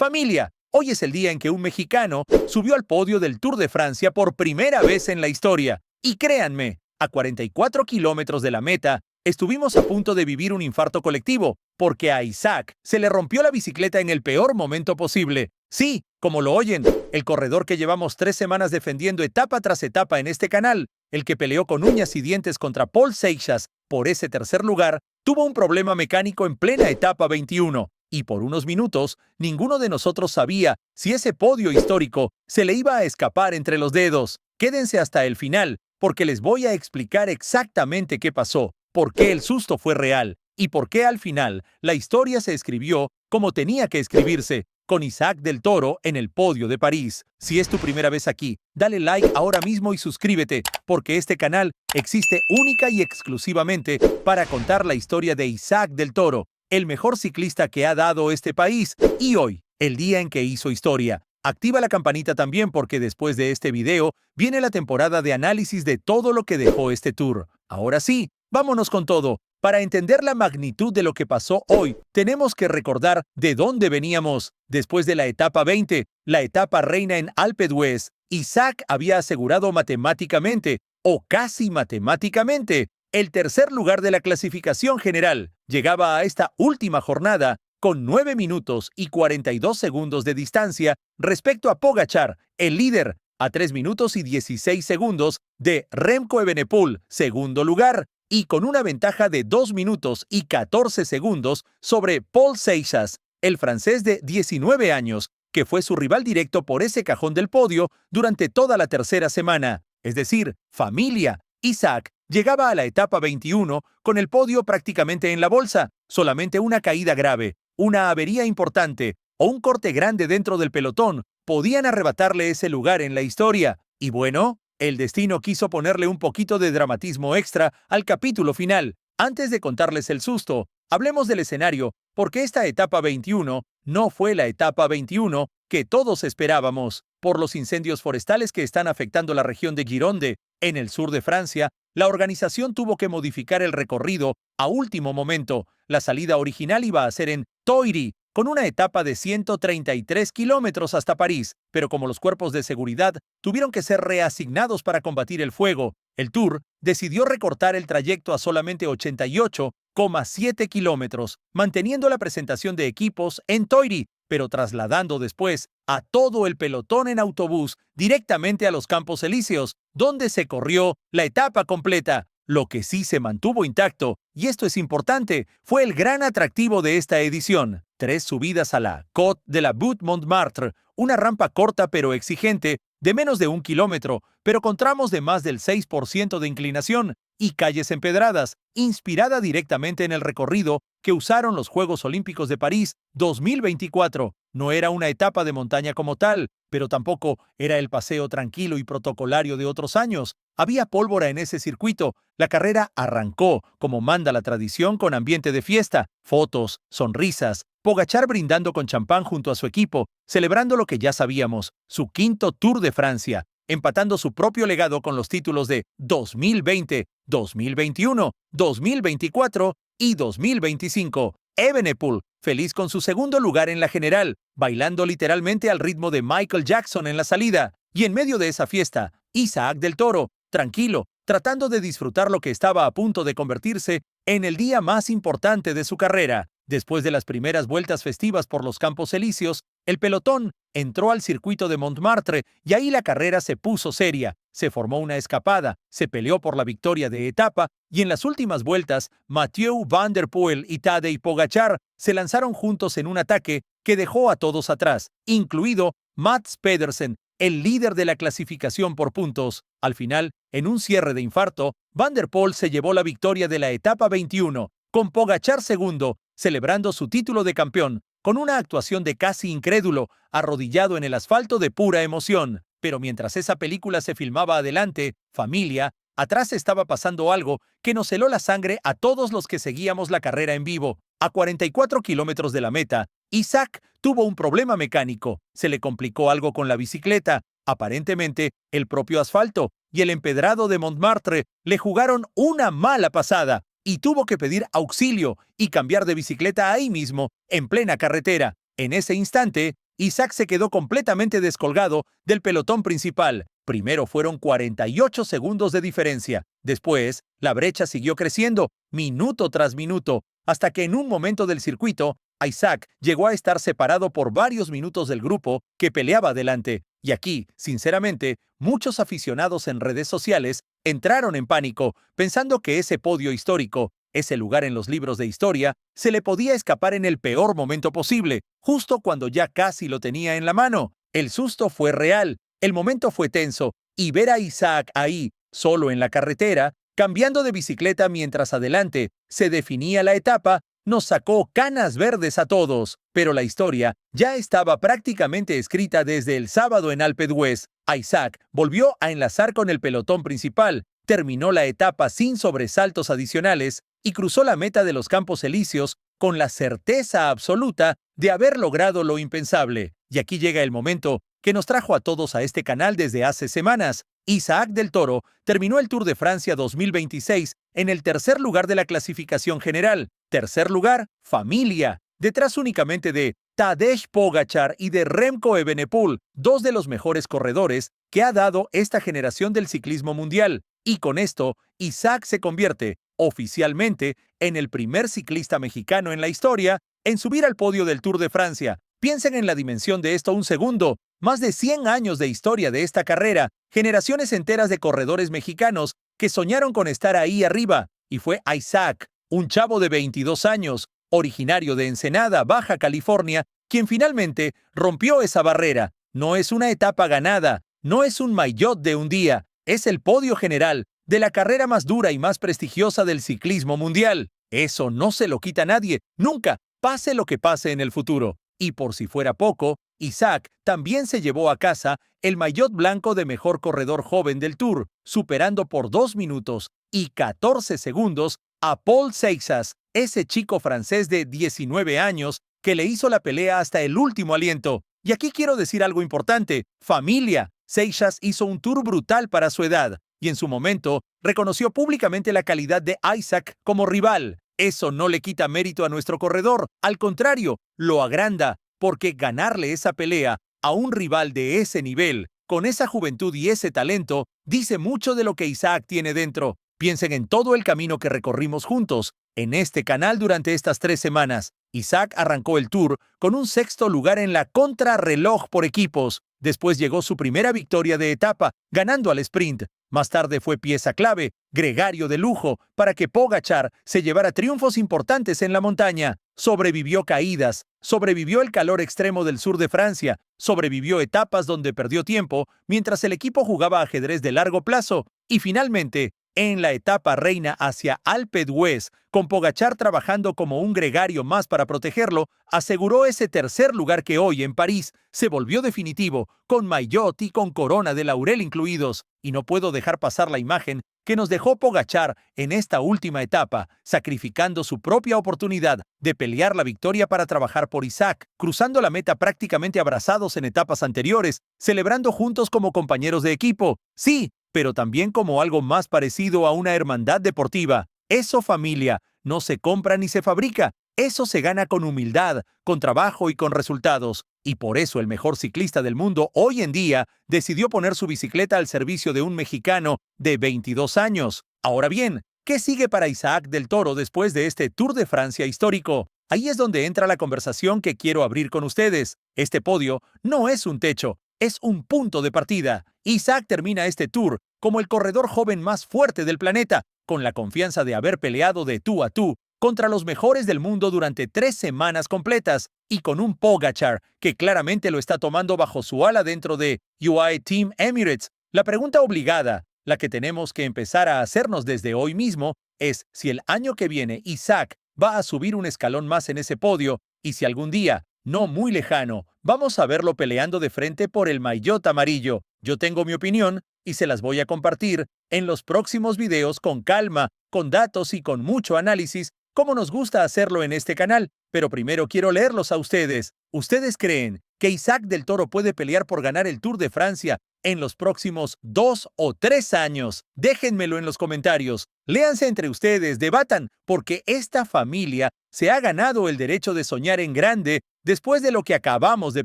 Familia, hoy es el día en que un mexicano subió al podio del Tour de Francia por primera vez en la historia. Y créanme, a 44 kilómetros de la meta, estuvimos a punto de vivir un infarto colectivo, porque a Isaac se le rompió la bicicleta en el peor momento posible. Sí, como lo oyen, el corredor que llevamos 3 semanas defendiendo etapa tras etapa en este canal, el que peleó con uñas y dientes contra Paul Seixas por ese tercer lugar, tuvo un problema mecánico en plena etapa 21. Y por unos minutos, ninguno de nosotros sabía si ese podio histórico se le iba a escapar entre los dedos. Quédense hasta el final, porque les voy a explicar exactamente qué pasó, por qué el susto fue real y por qué al final la historia se escribió como tenía que escribirse, con Isaac del Toro en el podio de París. Si es tu primera vez aquí, dale like ahora mismo y suscríbete, porque este canal existe única y exclusivamente para contar la historia de Isaac del Toro, el mejor ciclista que ha dado este país, y hoy, el día en que hizo historia. Activa la campanita también porque después de este video viene la temporada de análisis de todo lo que dejó este tour. Ahora sí, vámonos con todo. Para entender la magnitud de lo que pasó hoy, tenemos que recordar de dónde veníamos. Después de la etapa 20, la etapa reina en Alpe d'Huez, Isaac había asegurado matemáticamente, o casi matemáticamente, el tercer lugar de la clasificación general. Llegaba a esta última jornada con 9 minutos y 42 segundos de distancia respecto a Pogačar, el líder, a 3 minutos y 16 segundos de Remco Evenepoel, segundo lugar, y con una ventaja de 2 minutos y 14 segundos sobre Paul Seixas, el francés de 19 años, que fue su rival directo por ese cajón del podio durante toda la tercera semana. Es decir, familia, Isaac llegaba a la etapa 21 con el podio prácticamente en la bolsa, solamente una caída grave, una avería importante o un corte grande dentro del pelotón podían arrebatarle ese lugar en la historia. Y bueno, el destino quiso ponerle un poquito de dramatismo extra al capítulo final. Antes de contarles el susto, hablemos del escenario, porque esta etapa 21 no fue la etapa 21 que todos esperábamos. Por los incendios forestales que están afectando la región de Gironde, en el sur de Francia, la organización tuvo que modificar el recorrido a último momento. La salida original iba a ser en Toiry, con una etapa de 133 kilómetros hasta París, pero como los cuerpos de seguridad tuvieron que ser reasignados para combatir el fuego, el Tour decidió recortar el trayecto a solamente 88,7 kilómetros, manteniendo la presentación de equipos en Toiry, pero trasladando después a todo el pelotón en autobús directamente a los Campos Elíseos, donde se corrió la etapa completa. Lo que sí se mantuvo intacto, y esto es importante, fue el gran atractivo de esta edición. 3 subidas a la Côte de la Butte Montmartre, una rampa corta pero exigente, de menos de 1 kilómetro, pero con tramos de más del 6% de inclinación, y calles empedradas, inspirada directamente en el recorrido que usaron los Juegos Olímpicos de París 2024. No era una etapa de montaña como tal, pero tampoco era el paseo tranquilo y protocolario de otros años. Había pólvora en ese circuito. La carrera arrancó, como manda la tradición, con ambiente de fiesta, fotos, sonrisas, Pogačar brindando con champán junto a su equipo, celebrando lo que ya sabíamos, su quinto Tour de Francia, empatando su propio legado con los títulos de 2020, 2021, 2024 y 2025. Evenepoel, feliz con su segundo lugar en la general, bailando literalmente al ritmo de Michael Jackson en la salida. Y en medio de esa fiesta, Isaac del Toro, tranquilo, tratando de disfrutar lo que estaba a punto de convertirse en el día más importante de su carrera. Después de las primeras vueltas festivas por los Campos Elíseos, el pelotón entró al circuito de Montmartre y ahí la carrera se puso seria. Se formó una escapada, se peleó por la victoria de etapa y en las últimas vueltas, Mathieu Van der Poel y Tadej Pogačar se lanzaron juntos en un ataque que dejó a todos atrás, incluido Mads Pedersen, el líder de la clasificación por puntos. Al final, en un cierre de infarto, Van der Poel se llevó la victoria de la etapa 21, con Pogačar segundo, celebrando su título de campeón, con una actuación de casi incrédulo, arrodillado en el asfalto de pura emoción. Pero mientras esa película se filmaba adelante, familia, atrás estaba pasando algo que nos heló la sangre a todos los que seguíamos la carrera en vivo. A 44 kilómetros de la meta, Isaac tuvo un problema mecánico. Se le complicó algo con la bicicleta. Aparentemente, el propio asfalto y el empedrado de Montmartre le jugaron una mala pasada y tuvo que pedir auxilio y cambiar de bicicleta ahí mismo, en plena carretera. En ese instante, Isaac se quedó completamente descolgado del pelotón principal. Primero fueron 48 segundos de diferencia. Después, la brecha siguió creciendo, minuto tras minuto, hasta que en un momento del circuito, Isaac llegó a estar separado por varios minutos del grupo que peleaba adelante. Y aquí, sinceramente, muchos aficionados en redes sociales entraron en pánico, pensando que ese podio histórico, ese lugar en los libros de historia, se le podía escapar en el peor momento posible, justo cuando ya casi lo tenía en la mano. El susto fue real, el momento fue tenso, y ver a Isaac ahí, solo en la carretera, cambiando de bicicleta mientras adelante se definía la etapa, nos sacó canas verdes a todos. Pero la historia ya estaba prácticamente escrita desde el sábado en Alpe d'Huez. Isaac volvió a enlazar con el pelotón principal, terminó la etapa sin sobresaltos adicionales y cruzó la meta de los Campos Elíseos con la certeza absoluta de haber logrado lo impensable. Y aquí llega el momento que nos trajo a todos a este canal desde hace semanas. Isaac del Toro terminó el Tour de Francia 2026 en el tercer lugar de la clasificación general. Tercer lugar, familia, detrás únicamente de Tadej Pogačar y de Remco Evenepoel, dos de los mejores corredores que ha dado esta generación del ciclismo mundial. Y con esto, Isaac se convierte, oficialmente, en el primer ciclista mexicano en la historia en subir al podio del Tour de Francia. Piensen en la dimensión de esto un segundo. Más de 100 años de historia de esta carrera, generaciones enteras de corredores mexicanos que soñaron con estar ahí arriba. Y fue Isaac, un chavo de 22 años, originario de Ensenada, Baja California, quien finalmente rompió esa barrera. No es una etapa ganada, no es un maillot de un día, es el podio general de la carrera más dura y más prestigiosa del ciclismo mundial. Eso no se lo quita nadie, nunca, pase lo que pase en el futuro. Y por si fuera poco, Isaac también se llevó a casa el maillot blanco de mejor corredor joven del Tour, superando por 2 minutos y 14 segundos a Paul Seixas, ese chico francés de 19 años que le hizo la pelea hasta el último aliento. Y aquí quiero decir algo importante, familia. Seixas hizo un Tour brutal para su edad y en su momento reconoció públicamente la calidad de Isaac como rival. Eso no le quita mérito a nuestro corredor, al contrario, lo agranda, porque ganarle esa pelea a un rival de ese nivel, con esa juventud y ese talento, dice mucho de lo que Isaac tiene dentro. Piensen en todo el camino que recorrimos juntos en este canal durante estas 3 semanas. Isaac arrancó el Tour con un 6º lugar en la contrarreloj por equipos. Después llegó su primera victoria de etapa, ganando al sprint. Más tarde fue pieza clave, gregario de lujo, para que Pogačar se llevara triunfos importantes en la montaña. Sobrevivió caídas, sobrevivió el calor extremo del sur de Francia, sobrevivió etapas donde perdió tiempo mientras el equipo jugaba ajedrez de largo plazo y finalmente, en la etapa reina hacia Alpe d'Huez, con Pogačar trabajando como un gregario más para protegerlo, aseguró ese tercer lugar que hoy en París se volvió definitivo, con maillot y con corona de laurel incluidos. Y no puedo dejar pasar la imagen que nos dejó Pogačar en esta última etapa, sacrificando su propia oportunidad de pelear la victoria para trabajar por Isaac, cruzando la meta prácticamente abrazados en etapas anteriores, celebrando juntos como compañeros de equipo. Sí, pero también como algo más parecido a una hermandad deportiva. Eso, familia, no se compra ni se fabrica. Eso se gana con humildad, con trabajo y con resultados. Y por eso el mejor ciclista del mundo hoy en día decidió poner su bicicleta al servicio de un mexicano de 22 años. Ahora bien, ¿qué sigue para Isaac del Toro después de este Tour de Francia histórico? Ahí es donde entra la conversación que quiero abrir con ustedes. Este podio no es un techo, es un punto de partida. Isaac termina este Tour como el corredor joven más fuerte del planeta, con la confianza de haber peleado de tú a tú contra los mejores del mundo durante 3 semanas completas y con un Pogačar que claramente lo está tomando bajo su ala dentro de UAE Team Emirates. La pregunta obligada, la que tenemos que empezar a hacernos desde hoy mismo, es si el año que viene Isaac va a subir un escalón más en ese podio y si algún día, no muy lejano, vamos a verlo peleando de frente por el maillot amarillo. Yo tengo mi opinión y se las voy a compartir en los próximos videos con calma, con datos y con mucho análisis, como nos gusta hacerlo en este canal. Pero primero quiero leerlos a ustedes. ¿Ustedes creen que Isaac del Toro puede pelear por ganar el Tour de Francia en los próximos 2 o 3 años? Déjenmelo en los comentarios. Léanse entre ustedes, debatan, porque esta familia se ha ganado el derecho de soñar en grande después de lo que acabamos de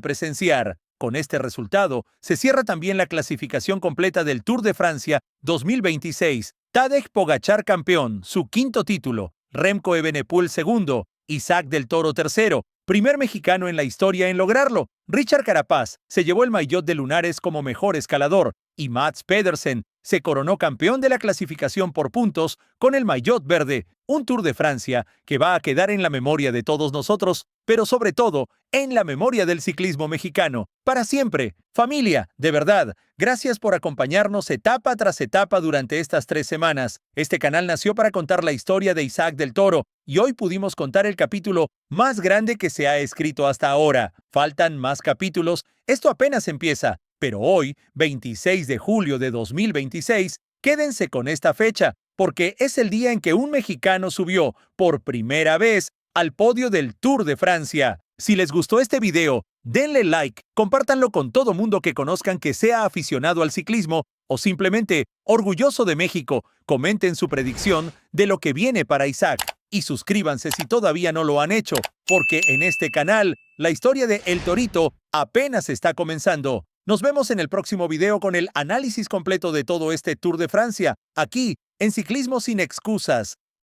presenciar. Con este resultado, se cierra también la clasificación completa del Tour de Francia 2026. Tadej Pogačar campeón, su quinto título. Remco Evenepoel segundo. Isaac del Toro tercero, primer mexicano en la historia en lograrlo. Richard Carapaz se llevó el maillot de lunares como mejor escalador y Mats Pedersen se coronó campeón de la clasificación por puntos con el maillot verde. Un Tour de Francia que va a quedar en la memoria de todos nosotros, pero sobre todo en la memoria del ciclismo mexicano. Para siempre. Familia, de verdad, gracias por acompañarnos etapa tras etapa durante estas 3 semanas. Este canal nació para contar la historia de Isaac del Toro y hoy pudimos contar el capítulo más grande que se ha escrito hasta ahora. Faltan más capítulos, esto apenas empieza, pero hoy, 26 de julio de 2026, quédense con esta fecha, porque es el día en que un mexicano subió por primera vez al podio del Tour de Francia. Si les gustó este video, denle like, compártanlo con todo mundo que conozcan que sea aficionado al ciclismo o simplemente orgulloso de México. Comenten su predicción de lo que viene para Isaac. Y suscríbanse si todavía no lo han hecho, porque en este canal, la historia de El Torito apenas está comenzando. Nos vemos en el próximo video con el análisis completo de todo este Tour de Francia, aquí en Ciclismo Sin Excusas.